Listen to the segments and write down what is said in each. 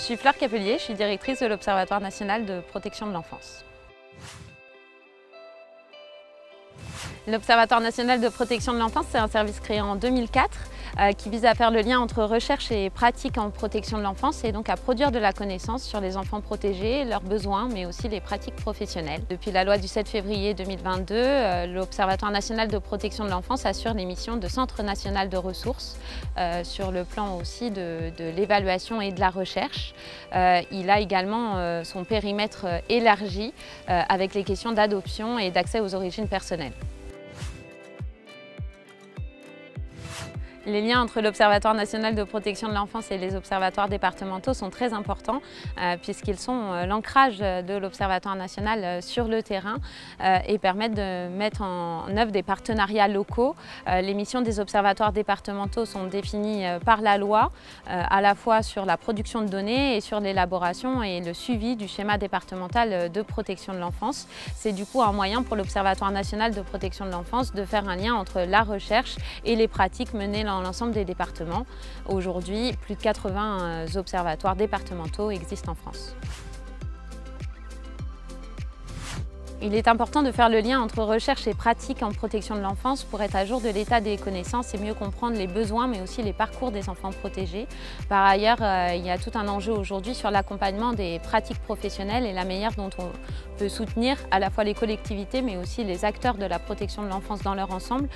suis Fleur Capelier, je suis directrice de l'Observatoire national de protection de l'enfance. L'Observatoire national de protection de l'enfance, c'est un service créé en 2004 qui vise à faire le lien entre recherche et pratique en protection de l'enfance et donc à produire de la connaissance sur les enfants protégés, leurs besoins, mais aussi les pratiques professionnelles. Depuis la loi du 7 février 2022, l'Observatoire national de protection de l'enfance assure les missions de Centre national de ressources sur le plan aussi de l'évaluation et de la recherche. Il a également son périmètre élargi avec les questions d'adoption et d'accès aux origines personnelles. Les liens entre l'Observatoire national de protection de l'enfance et les observatoires départementaux sont très importants puisqu'ils sont l'ancrage de l'Observatoire national sur le terrain et permettent de mettre en œuvre des partenariats locaux. Les missions des observatoires départementaux sont définies par la loi, à la fois sur la production de données et sur l'élaboration et le suivi du schéma départemental de protection de l'enfance. C'est du coup un moyen pour l'Observatoire national de protection de l'enfance de faire un lien entre la recherche et les pratiques menées dans l'ensemble des départements. Aujourd'hui, plus de 80 observatoires départementaux existent en France. Il est important de faire le lien entre recherche et pratique en protection de l'enfance pour être à jour de l'état des connaissances et mieux comprendre les besoins mais aussi les parcours des enfants protégés. Par ailleurs, il y a tout un enjeu aujourd'hui sur l'accompagnement des pratiques professionnelles et la manière dont on peut soutenir à la fois les collectivités mais aussi les acteurs de la protection de l'enfance dans leur ensemble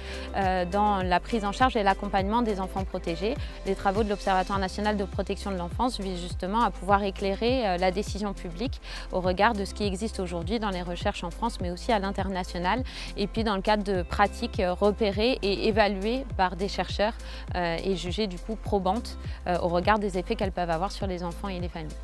dans la prise en charge et l'accompagnement des enfants protégés. Les travaux de l'Observatoire national de protection de l'enfance visent justement à pouvoir éclairer la décision publique au regard de ce qui existe aujourd'hui dans les recherches en France, mais aussi à l'international, et puis dans le cadre de pratiques repérées et évaluées par des chercheurs et jugées du coup probantes au regard des effets qu'elles peuvent avoir sur les enfants et les familles.